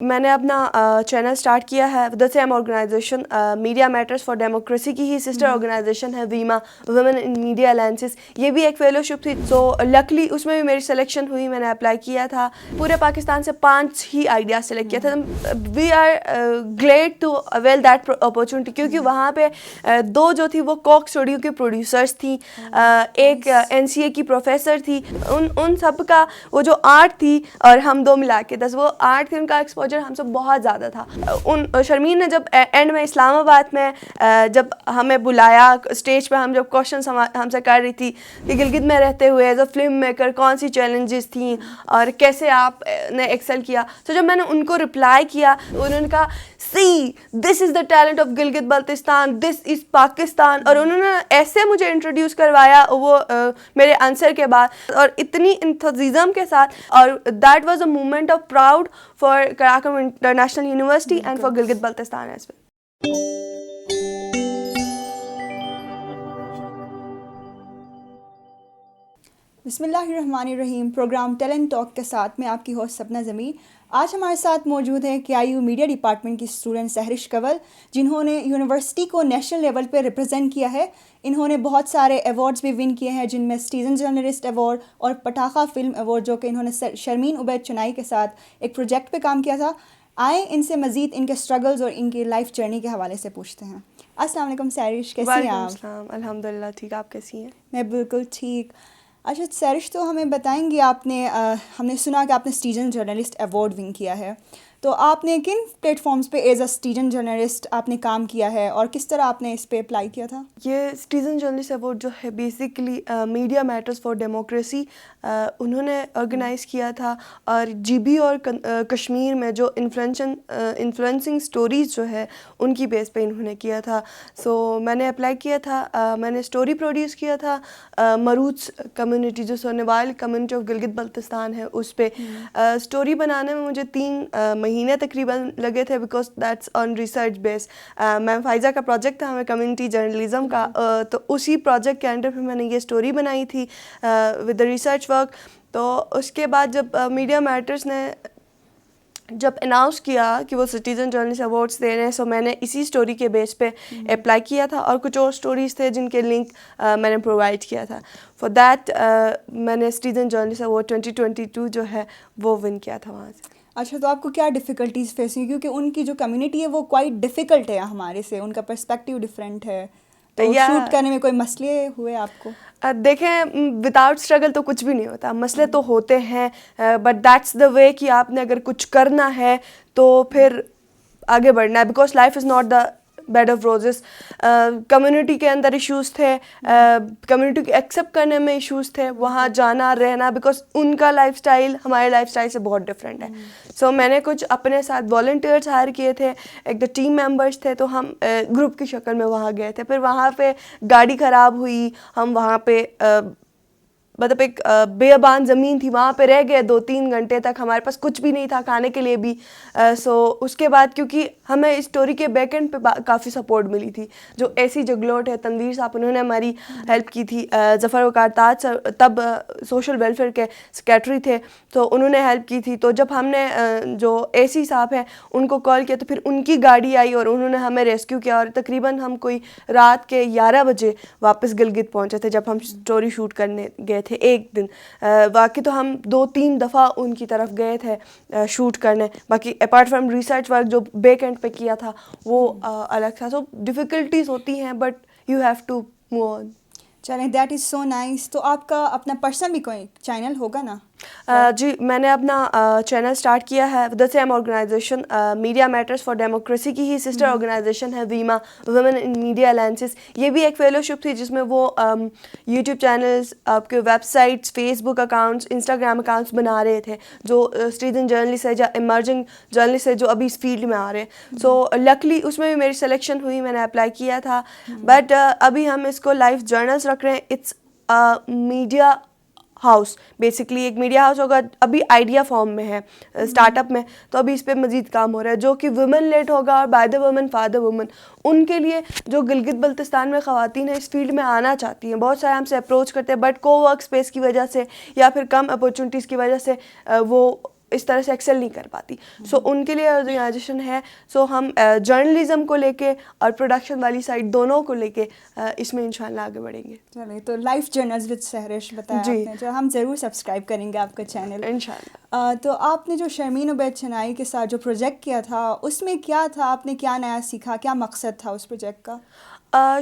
मैंने अपना channel start किया है with the same organization media matters for democracy की ही सिस्टर ऑर्गेनाइजेशन है वीमा वुमेन इन मीडिया अलायंसेस। ये भी एक फेलोशिप थी, सो लकली उसमें भी मेरी सिलेक्शन हुई। मैंने अप्लाई किया था। पूरे पाकिस्तान से 5 ही आइडिया सेलेक्ट किया था। We are glad to avail that opportunity, क्योंकि वहाँ पे 2 जो थी वो कॉक स्टूडियो की प्रोड्यूसर्स थी, एक NCA की प्रोफेसर थी। उन सब का वो जो आर्ट थी और हम 2 मिला के 10 वो आर्ट थी, उनका एक्सपोजर हमसे बहुत ज़्यादा था। उन शर्मीन ने जब एंड में इस्लामाबाद में जब हमें बुलाया स्टेज पे, हम जब क्वेश्चन हमसे कर रही थी कि गिलगित में रहते हुए एज अ फिल्म मेकर कौन सी चैलेंजेस थी और कैसे आपने एक्सेल किया, तो जब मैंने उनको रिप्लाई किया उन्होंने कहा see this is the talent of Gilgit Baltistan, this is Pakistan. और उन्होंने ऐसे मुझे इंट्रोड्यूस करवाया वो मेरे आंसर के बाद और इतनी इंथुजिज्म के साथ, और that was a moment of proud for Karakoram international university and for Gilgit Baltistan as well. बिस्मिल्लाहिर्रहमानिर्रहीम। प्रोग्राम टैलेंट टॉक के साथ में आपकी होस्ट सपना ज़मी। आज हमारे साथ मौजूद है KIU मीडिया डिपार्टमेंट की स्टूडेंट सहरिश कंवल, जिन्होंने यूनिवर्सिटी को नेशनल लेवल पे रिप्रेजेंट किया है। इन्होंने बहुत सारे अवार्ड्स भी विन किए हैं, जिनमें सिटीजन जर्नलिस्ट अवार्ड और पटाखा फिल्म अवार्ड, जो कि इन्होंने शर्मीन उबैद चुनाई के साथ एक प्रोजेक्ट पे काम किया था। आए इनसे मज़ीद इनके स्ट्रगल्स और इनकी लाइफ जर्नी के हवाले से पूछते हैं। अस्सलाम वालेकुम सहरिश, कैसी हैं आप? अल्हम्दुलिल्लाह ठीक, आप कैसी हैं? मैं बिल्कुल ठीक। अच्छा सहरिश, तो हमें बताएंगे आपने हमने सुना कि आपने सिटीजन जर्नलिस्ट अवार्ड विन किया है, तो आपने किन प्लेटफॉर्म्स पे एज अ सिटीजन जर्नलिस्ट आपने काम किया है और किस तरह आपने इस पे अप्लाई किया था? ये सिटीजन जर्नलिस्ट अवार्ड जो है basically media matters for democracy उन्होंने ऑर्गेनाइज़ किया था, और GB और कश्मीर में जो इन्फ्लुएंसिंग स्टोरीज़ जो है उनकी बेस पे इन्होंने किया था। सो मैंने अप्लाई किया था। मैंने स्टोरी प्रोड्यूस किया था मरूच कम्युनिटी, जो सोनेवाल कम्युनिटी ऑफ गिलगित बल्तिस्तान है, उस पर स्टोरी बनाने में मुझे 3 महीने तकरीबन लगे थे, because that's on research base. Ma'am Faiza का प्रोजेक्ट था हमें कम्युनिटी जर्नलिज्म का, तो उसी प्रोजेक्ट के अंडर पे मैंने ये स्टोरी बनाई थी विद द रिसर्च वर्क। तो उसके बाद जब मीडिया मैटर्स ने जब अनाउंस किया कि वो सिटीजन जर्नलिस्ट अवार्ड्स दे रहे हैं, सो मैंने इसी स्टोरी के बेस पे अप्लाई किया था, और कुछ और स्टोरीज़ थे जिनके लिंक मैंने प्रोवाइड किया था। फॉर दैट मैंने सिटीजन जर्नलिस्ट अवार्ड 2022 जो है वो विन किया था वहाँ से। अच्छा, तो आपको क्या डिफ़िकल्टीज़ फेस हुई? क्योंकि उनकी जो कम्युनिटी है वो क्वाइट डिफ़िकल्ट है हमारे से, उनका पर्सपेक्टिव डिफरेंट है, तो शूट करने में कोई मसले हुए आपको? देखें, विदाउट स्ट्रगल तो कुछ भी नहीं होता। मसले तो होते हैं, बट दैट्स द वे कि आपने अगर कुछ करना है तो फिर आगे बढ़ना है, because life is not the bed of roses. Community के अंदर इश्यूज़ थे, कम्युनिटी को एक्सेप्ट करने में इश्यूज़ थे, वहाँ जाना रहना, बिकॉज उनका लाइफस्टाइल हमारे लाइफस्टाइल से बहुत डिफरेंट है। सो मैंने कुछ अपने साथ वॉलंटियर्स हायर किए थे, एक दो टीम मेंबर्स थे, तो हम ग्रुप की शक्ल में वहाँ गए थे। फिर वहाँ पे गाड़ी ख़राब हुई, हम वहाँ पे मतलब एक बेअबान ज़मीन थी, वहाँ पे रह गए 2-3 घंटे तक। हमारे पास कुछ भी नहीं था खाने के लिए भी। सो उसके बाद क्योंकि हमें इस स्टोरी के बैक एंड पे काफ़ी सपोर्ट मिली थी। जो AC जगलोट है, तनवीर साहब, उन्होंने हमारी हेल्प की थी। ज़फ़र वक़ार ताज सर तब सोशल वेलफेयर के सेक्रेटरी थे, तो उन्होंने हेल्प की थी। तो जब हमने जो AC साहब हैं उनको कॉल किया, तो फिर उनकी गाड़ी आई और उन्होंने हमें रेस्क्यू किया, और तकरीबन हम कोई रात के 11 बजे वापस गिलगित पहुँचे थे, जब हम स्टोरी शूट करने गए थे एक दिन। बाकी तो हम 2-3 दफ़ा उनकी तरफ गए थे शूट करने। बाकी अपार्ट फ्रॉम रिसर्च वर्क जो बैक एंड पे किया था वो अलग था। सो डिफ़िकल्टीज़ होती हैं, but you have to move on. चलें, दैट इज़ सो नाइस। तो आपका अपना पर्सनल भी कोई चैनल होगा ना? जी, मैंने अपना चैनल स्टार्ट किया है with the same organization media matters for democracy की ही सिस्टर ऑर्गेनाइजेशन है वीमा वुमेन इन मीडिया अलायंसेस। ये भी एक फेलोशिप थी, जिसमें वो यूट्यूब चैनल्स, आपके websites, Facebook accounts, Instagram accounts बना रहे थे, जो सिटीजन जर्नलिस्ट है या इमर्जिंग जर्नलिस्ट है जो अभी इस फील्ड में आ रहे हैं। सो लकली उसमें भी मेरी सिलेक्शन हुई, मैंने अप्लाई किया था। बट अभी हम इसको लाइव जर्नल्स रख रहे हैं। इट्स मीडिया हाउस, बेसिकली एक मीडिया हाउस होगा, अभी आइडिया फॉर्म में है, स्टार्टअप में, तो अभी इस पर मज़ीद काम हो रहा है, जो कि वुमेन लेड होगा और by the women for the women. उनके लिए जो गिलगित बल्तिस्तान में ख़वातीन हैं इस फील्ड में आना चाहती हैं, बहुत सारे हमसे अप्रोच करते हैं, बट को वर्क स्पेस की वजह से या फिर कम अपॉर्चुनिटीज़ की वजह से वो इस तरह से एक्सेल नहीं कर पाती। सो उनके लिए ऑर्गेनाइजेशन है। सो हम जर्नलिज्म को लेके और प्रोडक्शन वाली साइड दोनों को लेके इसमें इंशाल्लाह आगे बढ़ेंगे। चलिए, तो लाइफ जर्नल्स विद सहरिश बताया जी। आपने, जो हम ज़रूर सब्सक्राइब करेंगे आपका चैनल इंशाल्लाह। तो आपने जो शर्मीन उबैद चनाई के साथ जो प्रोजेक्ट किया था, उसमें क्या था, आपने क्या नया सीखा, क्या मकसद था उस प्रोजेक्ट का?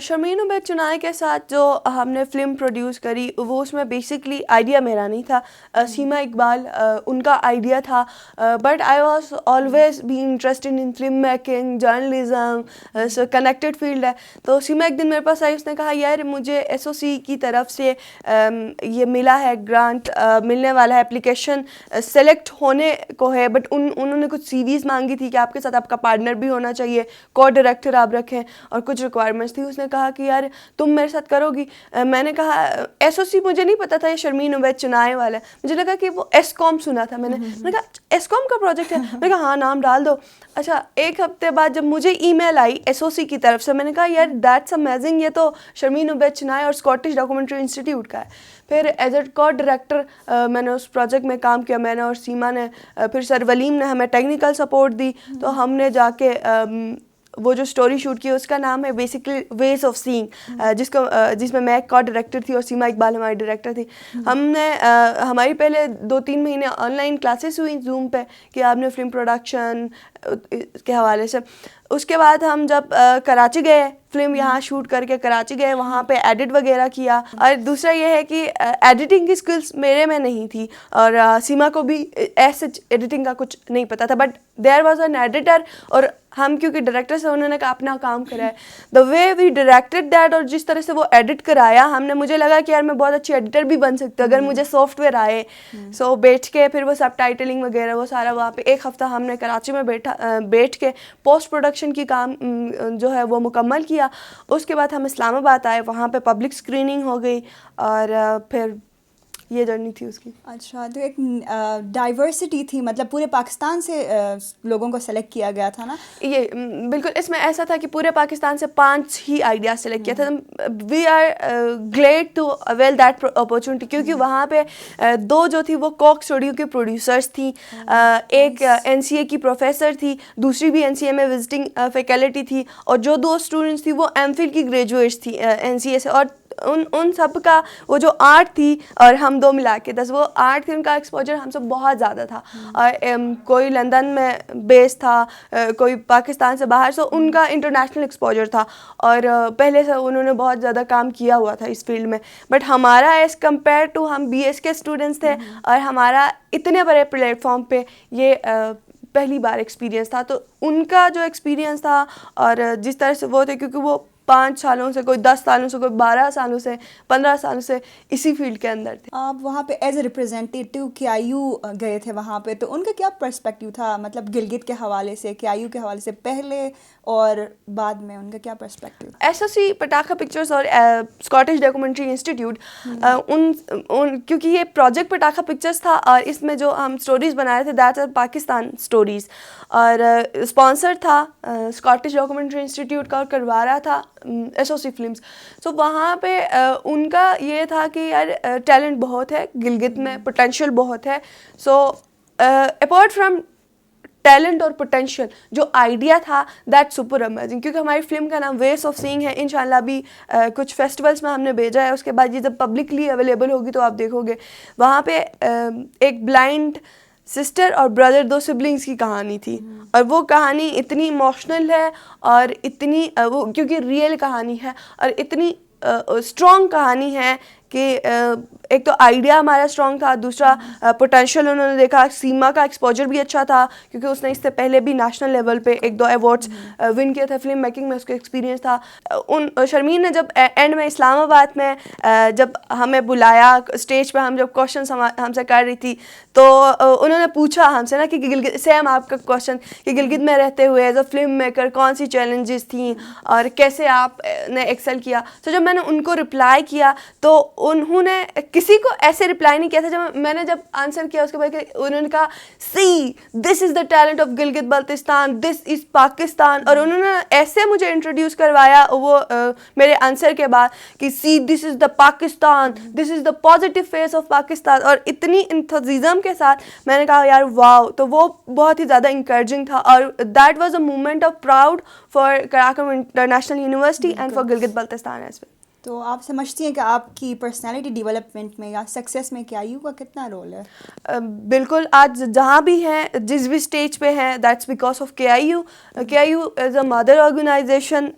शर्मीन उबैद चनाई के साथ जो हमने फ़िल्म प्रोड्यूस करी वो उसमें बेसिकली आइडिया मेरा नहीं था, सीमा इकबाल उनका आइडिया था। But I was always be interested in film making, journalism, so connected field है। तो सीमा एक दिन मेरे पास आई, उसने कहा यार मुझे एसओसी की तरफ से ये मिला है ग्रांट, मिलने वाला है, एप्लीकेशन सेलेक्ट होने को है, बट उन्होंने कुछ सीरीज़ मांगी थी कि आपके साथ आपका पार्टनर भी होना चाहिए, को डायरेक्टर आप रखें और कुछ रिक्वायरमेंट्स थी। उसने कहा कि यार तुम मेरे साथ करोगी? मैंने कहा एसओसी मुझे नहीं पता था ये शर्मीन उबैद चनाए वाला है, मुझे लगा कि वो एसकॉम सुना था मैंने कहा एसकॉम का प्रोजेक्ट है? मैंने कहा हाँ नाम डाल दो। अच्छा, एक हफ्ते बाद जब मुझे ईमेल आई एसओसी की तरफ से, मैंने कहा यार दैट्स अमेजिंग, ये तो शर्मीन उबैद चनाए और स्कॉटिश डॉक्यूमेंट्री इंस्टीट्यूट का है। फिर एज ए को डायरेक्टर मैंने उस प्रोजेक्ट में काम किया, मैंने और सीमा ने। फिर सर वलीम ने हमें टेक्निकल सपोर्ट दी, तो हमने जाके वो जो स्टोरी शूट की उसका नाम है बेसिकली वेज ऑफ सीइंग, जिसमें मैं को डायरेक्टर थी और सीमा इकबाल हमारी डायरेक्टर थी। हमने हमारी पहले 2-3 महीने ऑनलाइन क्लासेस हुई जूम पे कि आपने फिल्म प्रोडक्शन के हवाले से। उसके बाद हम जब कराची गए, फिल्म यहाँ शूट करके कराची गए, वहाँ पे एडिट वगैरह किया। और दूसरा ये है कि एडिटिंग की स्किल्स मेरे में नहीं थी और सीमा को भी ऐसे एडिटिंग का कुछ नहीं पता था, but there was an editor और हम क्योंकि डायरेक्टर से उन्होंने अपना काम करा है, the way we directed that और जिस तरह से वो एडिट कराया हमने, मुझे लगा कि यार मैं बहुत अच्छी एडिटर भी बन सकती हूँ अगर मुझे सॉफ्टवेयर आए। सो बैठ के फिर वो सबटाइटलिंग वगैरह वो सारा वहाँ पे 1 हफ्ता हमने कराची में बैठ के पोस्ट प्रोडक्शन की काम जो है वो मुकम्मल किया। उसके बाद हम इस्लामाबाद आए, वहाँ पे पब्लिक स्क्रीनिंग हो गई और फिर ये जर्नी थी उसकी। अच्छा, तो एक डाइवर्सिटी थी, मतलब पूरे पाकिस्तान से लोगों को सेलेक्ट किया गया था ना? ये बिल्कुल, इसमें ऐसा था कि पूरे पाकिस्तान से 5 ही आइडिया सेलेक्ट किया था। We are glad to avail that opportunity, क्योंकि वहाँ पे 2 जो थी वो कॉक स्टूडियो की प्रोड्यूसर्स थी, एक एनसीए की प्रोफेसर थी, दूसरी भी एनसीए में विजिटिंग फैकल्टी थी, और जो 2 स्टूडेंट्स थी वो एमफिल की ग्रेजुएट्स थी एनसीए से। और उन सब का वो जो आर्ट थी और हम 2 मिला के 10 वो आर्ट थी, उनका एक्सपोजर हमसे बहुत ज़्यादा था। और कोई लंदन में बेस था, कोई पाकिस्तान से बाहर, सो उनका इंटरनेशनल एक्सपोजर था और पहले से उन्होंने बहुत ज़्यादा काम किया हुआ था इस फील्ड में। बट हमारा एज़ कम्पेयर टू हम बीएस के स्टूडेंट्स थे और हमारा इतने बड़े प्लेटफॉर्म पे ये पहली बार एक्सपीरियंस था। तो उनका जो एक्सपीरियंस था और जिस तरह से वो थे, क्योंकि वो 5 सालों से, कोई 10 सालों से, कोई 12 सालों से, 15 सालों से इसी फील्ड के अंदर थे। आप वहाँ पे एज ए रिप्रेजेंटेटिव केआईयू गए थे वहाँ पे, तो उनका क्या पर्सपेक्टिव था, मतलब गिलगित के हवाले से, केआईयू के हवाले से, पहले और बाद में उनका क्या पर्सपेक्टिव? एसओसी, पटाखा पिक्चर्स और स्कॉटिश डॉक्यूमेंट्री इंस्टीट्यूट, क्योंकि ये प्रोजेक्ट पटाखा पिक्चर्स था और इसमें जो हम स्टोरीज़ बना रहे थे दैट आर पाकिस्तान स्टोरीज़, और स्पॉन्सर था स्कॉटिश डॉक्यूमेंट्री इंस्टीट्यूट का और करवा रहा था एसओसी फिल्म्स। सो वहाँ पे उनका ये था कि यार टैलेंट बहुत है गिलगित में, पोटेंशियल बहुत है। सो अपार्ट फ्रॉम टैलेंट और पोटेंशियल, जो आइडिया था दैट सुपर अमेजिंग, क्योंकि हमारी फिल्म का नाम वेज ऑफ सीइंग है। इंशाल्लाह भी कुछ फेस्टिवल्स में हमने भेजा है, उसके बाद ये जब पब्लिकली अवेलेबल होगी तो आप देखोगे। वहाँ पे एक ब्लाइंड सिस्टर और ब्रदर, 2 सिबलिंग्स की कहानी थी और वो कहानी इतनी इमोशनल है और इतनी वो क्योंकि रियल कहानी है और इतनी स्ट्रॉन्ग कहानी है कि एक तो आइडिया हमारा स्ट्रॉन्ग था, दूसरा पोटेंशियल उन्होंने देखा। सीमा का एक्सपोजर भी अच्छा था क्योंकि उसने इससे पहले भी नेशनल लेवल पे 1-2 अवार्ड्स विन किए थे, फिल्म मेकिंग में उसका एक्सपीरियंस था। शर्मीन ने जब एंड में इस्लामाबाद में जब हमें बुलाया स्टेज पे, हम जब क्वेश्चन हमसे कर रही थी तो उन्होंने पूछा हमसे ना कि गिलगित, सेम आपका क्वेश्चन, कि गिलगित में रहते हुए एज अ फिल्म मेकर कौन सी चैलेंजेस थी और कैसे आपने एक्सेल किया। तो जब मैंने उनको रिप्लाई किया तो उन्होंने किसी को ऐसे रिप्लाई नहीं किया था। जब आंसर किया उसके बाद उन्होंने कहा see this is the talent of Gilgit Baltistan, this is Pakistan, और उन्होंने ऐसे मुझे इंट्रोड्यूस करवाया वो मेरे आंसर के बाद कि see this is the Pakistan, this is the positive face of Pakistan, और इतनी इंथुजिज्म के साथ मैंने कहा यार वाओ। तो वो बहुत ही ज़्यादा इंकरेजिंग था, और that was a moment of proud for Karakoram International university and for Gilgit Baltistan as well. तो आप समझती हैं कि आपकी पर्सनालिटी डेवलपमेंट में या सक्सेस में KIU का कितना रोल है? बिल्कुल, आज जहाँ भी हैं, जिस भी स्टेज पे हैं, that's because of KIU। KIU as a mother organization,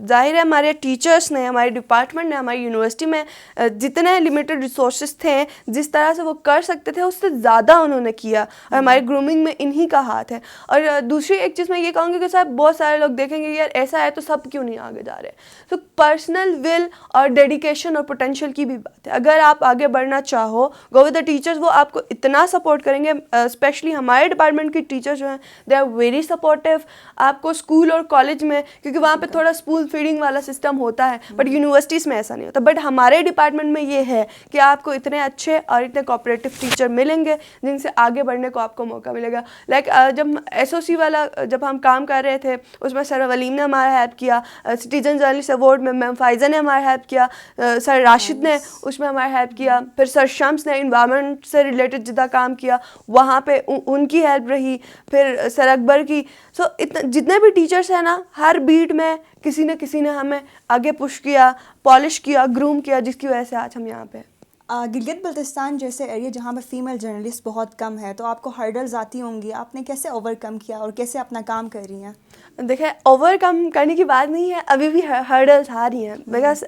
जाहिर है हमारे टीचर्स ने, हमारे डिपार्टमेंट ने, हमारी यूनिवर्सिटी में जितने लिमिटेड रिसोर्सेज थे, जिस तरह से वो कर सकते थे उससे ज़्यादा उन्होंने किया, और हमारे ग्रूमिंग में इन्हीं का हाथ है। और दूसरी एक चीज़ मैं ये कहूँगी कि साहब बहुत सारे लोग देखेंगे यार ऐसा है तो सब क्यों नहीं आगे जा रहे। तो पर्सनल विल और डेडिकेशन और पोटेंशियल की भी बात है। अगर आप आगे बढ़ना चाहो, गो विद द टीचर्स, वो आपको इतना सपोर्ट करेंगे। स्पेशली हमारे डिपार्टमेंट की टीचर्स जो हैं दे आर वेरी सपोर्टिव। आपको स्कूल और कॉलेज में, क्योंकि वहाँ पे थोड़ा स्पून फीडिंग वाला सिस्टम होता है, बट यूनिवर्सिटीज़ में ऐसा नहीं होता। बट हमारे डिपार्टमेंट में ये है कि आपको इतने अच्छे और इतने कोऑपरेटिव टीचर मिलेंगे जिनसे आगे बढ़ने को आपको मौका मिलेगा। लाइक जब SOC वाला जब हम काम कर रहे थे उसमें सर वलीम ने हमारा हेल्प किया, सिटीजन जर्नलिस्ट अवार्ड में मैम फ़ाइज़ा ने हमारा हेल्प किया, सर राशिद ने उसमें हमारा हेल्प किया, फिर सर शम्स ने इन्वायरमेंट से रिलेटेड जितना काम किया वहाँ पे उनकी हेल्प रही, फिर सर अकबर की। सो इतने जितने भी टीचर्स हैं ना, हर बीट में किसी न किसी ने हमें आगे पुश किया, पॉलिश किया, ग्रूम किया, जिसकी वजह से आज हम यहाँ पे। गिलगित बल्तिस्तान जैसे एरिया जहाँ पर फीमेल जर्नलिस्ट बहुत कम है, तो आपको हर्डल्स आती होंगी, आपने कैसे ओवरकम किया और कैसे अपना काम कर रही हैं? देखिए, ओवरकम करने की बात नहीं है, अभी भी हर्डल्स आ रही हैं, बिकॉज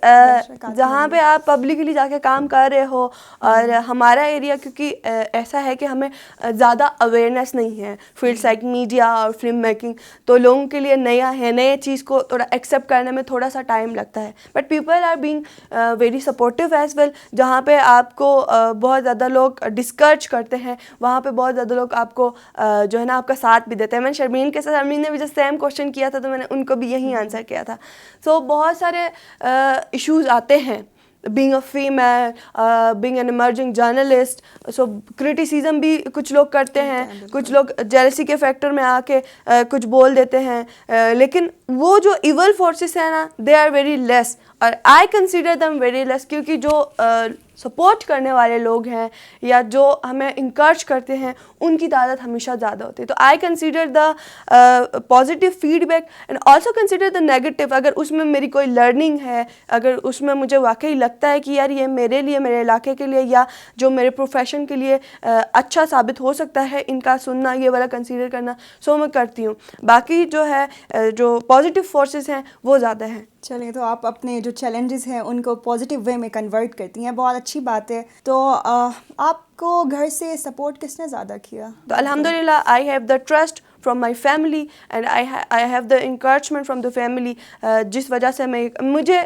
जहाँ पे आप पब्लिकली जाके काम कर रहे हो, और हमारा एरिया क्योंकि ऐसा है कि हमें ज़्यादा अवेयरनेस नहीं है फील्ड्स लाइक मीडिया और फिल्म मेकिंग, तो लोगों के लिए नया है, नए चीज़ को थोड़ा एक्सेप्ट करने में थोड़ा सा टाइम लगता है। But people are being very supportive as well. जहाँ पे आपको बहुत ज़्यादा लोग डिस्करेज करते हैं, वहाँ पे बहुत ज़्यादा लोग आपको जो है ना आपका साथ भी देते हैं। मैंने शर्मीन के साथ, शर्मीन ने भी जब सेम क्वेश्चन किया था तो मैंने उनको भी यही आंसर किया था। सो बहुत सारे इश्यूज आते हैं, being a female, being an emerging journalist. So criticism भी कुछ लोग करते हैं, कुछ लोग जेलसी के फैक्टर में आके कुछ बोल देते हैं, लेकिन वो जो इवल फोर्सेस हैं ना, दे आर वेरी लेस, और I consider them very less, क्योंकि जो सपोर्ट करने वाले लोग हैं या जो हमें इंकरेज करते हैं उनकी तादाद हमेशा ज़्यादा होती है। तो I consider the positive feedback and also consider the negative. अगर उसमें मेरी कोई लर्निंग है, अगर उसमें मुझे वाकई लगता है कि यार ये मेरे लिए, मेरे इलाके के लिए या जो मेरे प्रोफेशन के लिए अच्छा साबित हो सकता है, इनका सुनना, ये वाला कंसिडर करना, सो मैं करती हूँ। बाकी जो है जो पॉजिटिव फोर्सेस हैं वो ज़्यादा हैं। चलिए, तो आप अपने जो चैलेंजेस हैं उनको पॉजिटिव वे में कन्वर्ट करती हैं, बहुत अच्छी बात है। तो आपको घर से सपोर्ट किसने ज़्यादा किया? तो अल्हम्दुलिल्लाह I have the trust from my family and I have the encouragement from the family, जिस वजह से मुझे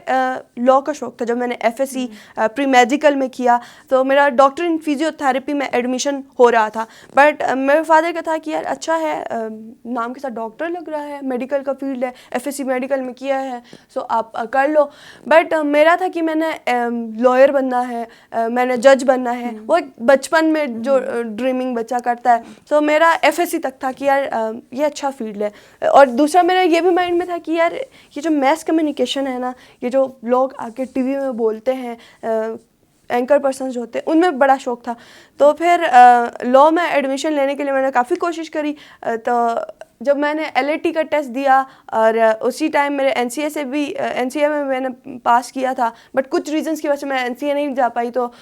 लॉ का शौक़ था। जब मैंने FSC प्री मेडिकल में किया तो मेरा डॉक्टर इन फिजियोथेरेपी में एडमिशन हो रहा था, बट मेरे फादर का था कि यार अच्छा है, नाम के साथ डॉक्टर लग रहा है, मेडिकल का फील्ड है, FSC मेडिकल में किया है, सो आप कर लो। बट मेरा था कि मैंने लॉयर बनना है, मैंने जज बनना है, वो बचपन में जो ड्रीमिंग बच्चा करता है। सो मेरा FSC तक था कि यार ये अच्छा फील्ड है। और दूसरा मेरा ये भी माइंड में था कि यार ये जो मैस कम्युनिकेशन है ना, ये जो लोग आके TV में बोलते हैं, एंकर पर्सन जो होते हैं, उनमें बड़ा शौक़ था। तो फिर लॉ में एडमिशन लेने के लिए मैंने काफ़ी कोशिश करी। तो जब मैंने LAT का टेस्ट दिया और उसी टाइम मेरे NCA में मैंने पास किया था, बट कुछ रीजंस की वजह से मैं NCA नहीं जा पाई। तो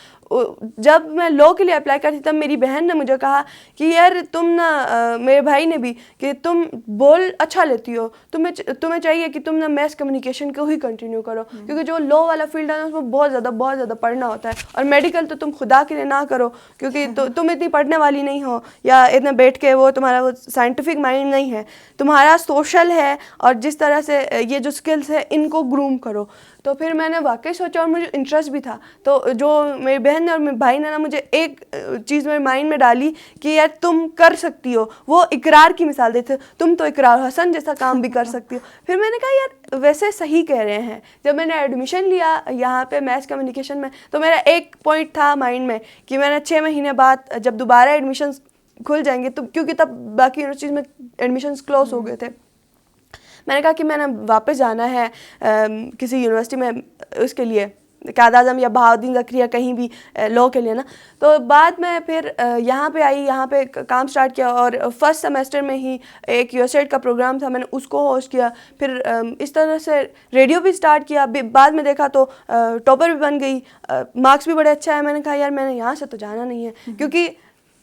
जब मैं लॉ के लिए अप्लाई करती तब मेरी बहन ने मुझे कहा कि यार तुम ना, मेरे भाई ने भी, कि तुम बोल अच्छा लेती हो, तुम्हें चाहिए कि तुम ना मैस कम्युनिकेशन को ही कंटिन्यू करो, क्योंकि जो लॉ वाला फील्ड है ना उसमें बहुत ज़्यादा पढ़ना होता है। और मेडिकल तो तुम खुदा के लिए ना करो, क्योंकि तुम इतनी पढ़ने वाली नहीं हो, या इतना बैठ के वो तुम्हारा वो साइंटिफिक माइंड नहीं है, तुम्हारा सोशल है, और जिस तरह से ये जो स्किल्स है इनको ग्रूम करो। तो फिर मैंने वाकई सोचा और मुझे इंटरेस्ट भी था। तो जो मेरी बहन और मेरे भाई ने ना मुझे एक चीज़ मेरे माइंड में डाली कि यार तुम कर सकती हो, वो इकरार की मिसाल देते, तुम तो इकरार हसन जैसा काम भी कर सकती हो। फिर मैंने कहा यार वैसे सही कह रहे हैं। जब मैंने एडमिशन लिया यहाँ पे मैथ कम्युनिकेशन में, तो मेरा एक पॉइंट था माइंड में कि मैंने 6 महीने बाद जब दोबारा एडमिशन खुल जाएंगे, तो क्योंकि तब बाकी यूनिवर्सिटीज़ में एडमिशन्स क्लोज हो गए थे, मैंने कहा कि मैंने वापस जाना है किसी यूनिवर्सिटी में उसके लिए, कायद आज़म या बहाउद्दीन ज़करिया कहीं भी लॉ के लिए ना। तो बाद में फिर यहाँ पे आई, यहाँ पे काम स्टार्ट किया और फर्स्ट सेमेस्टर में ही एक यूएसएड का प्रोग्राम था, मैंने उसको होस्ट किया। फिर इस तरह से रेडियो भी स्टार्ट किया। बाद में देखा तो टॉपर भी बन गई, मार्क्स भी बड़े अच्छा है। मैंने कहा यार मैंने यहाँ से तो जाना नहीं है, क्योंकि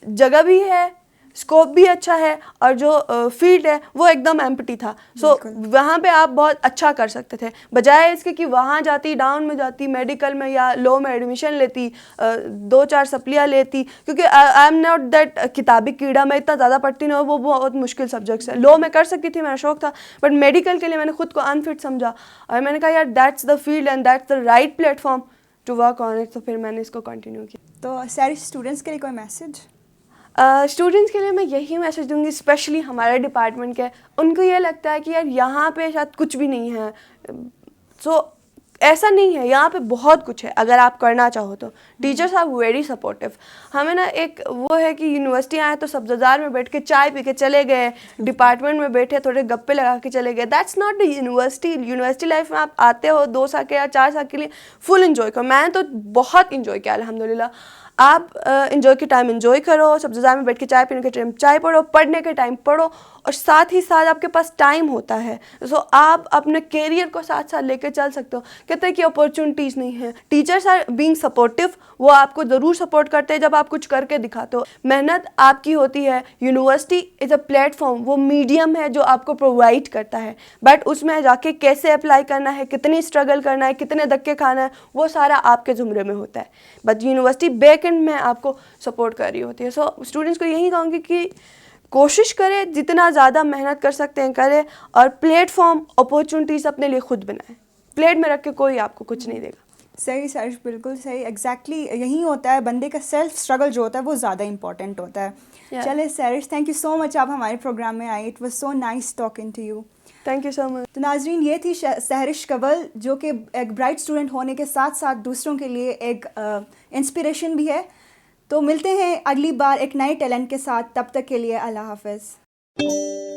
जगह भी है, स्कोप भी अच्छा है और जो फील्ड है वो एकदम एम्प्टी था। सो वहाँ पे आप बहुत अच्छा कर सकते थे, बजाय इसके कि वहाँ जाती, डाउन में जाती, मेडिकल में या लॉ में एडमिशन लेती, 2-4 सप्लियाँ लेती, क्योंकि आई एम नॉट दैट किताबी कीड़ा, मैं इतना ज़्यादा पढ़ती नहीं, वो बहुत मुश्किल सब्जेक्ट्स है। लॉ में कर सकती थी, मेरा शौक था, बट मेडिकल के लिए मैंने खुद को अनफिट समझा और मैंने कहा यार that's the field and that's the right platform to work on it. तो फिर मैंने इसको कंटिन्यू किया। तो सारे स्टूडेंट्स के लिए कोई मैसेज? स्टूडेंट्स के लिए मैं यही मैसेज दूंगी, स्पेशली हमारे डिपार्टमेंट के, उनको ये लगता है कि यार यहाँ पे शायद कुछ भी नहीं है। सो ऐसा नहीं है, यहाँ पे बहुत कुछ है अगर आप करना चाहो तो। Teachers are very supportive. हमें ना एक वो है कि यूनिवर्सिटी आए तो सब्ज़ाजार में बैठ के चाय पी के चले गए, डिपार्टमेंट में बैठे थोड़े गप्पे लगा के चले गए। That's not the university. University life में आप आते हो 2 साल के या 4 साल के लिए, फुल इन्जॉय करो। मैंने तो बहुत इन्जॉय किया अल्हम्दुलिल्लाह। आप इन्जॉय के टाइम इन्जॉय करो, सब्ज़ाजार में बैठ के चाय पीने के टाइम चाय पढ़ो, पढ़ने के टाइम पढ़ो, और साथ ही साथ आपके पास टाइम होता है। सो आप अपने कैरियर को साथ साथ लेके चल सकते हो। कहते हैं कि अपॉर्चुनिटीज़ नहीं है, टीचर्स आर बीइंग सपोर्टिव, वो आपको ज़रूर सपोर्ट करते हैं जब आप कुछ करके दिखाते हो। मेहनत आपकी होती है, यूनिवर्सिटी इज़ अ प्लेटफॉर्म, वो मीडियम है जो आपको प्रोवाइड करता है, बट उसमें जाके कैसे अप्लाई करना है, कितनी स्ट्रगल करना है, कितने धक्के खाना है, वो सारा आपके ज़ुमरे में होता है। बट यूनिवर्सिटी बैक एंड में आपको सपोर्ट कर रही होती है। सो स्टूडेंट्स को यही कहूँगी कि कोशिश करें, जितना ज़्यादा मेहनत कर सकते हैं करें, और प्लेटफॉर्म अपॉर्चुनिटीज़ अपने लिए खुद बनाएं। प्लेट में रख के कोई आपको कुछ नहीं देगा। सही सर, बिल्कुल सही, एग्जैक्टली यही होता है। बंदे का सेल्फ स्ट्रगल जो होता है वो ज़्यादा इंपॉर्टेंट होता है। चले sir, thank you so much, आप हमारे प्रोग्राम में आए। It was so nice talking to you. Thank you so much. तो नाजरीन, ये थी सहरिश कंवल, जो कि एक ब्राइट स्टूडेंट होने के साथ साथ दूसरों के लिए एक इंस्पिरेशन भी है। तो मिलते हैं अगली बार एक नए टैलेंट के साथ, तब तक के लिए अल्लाह हाफ़िज़।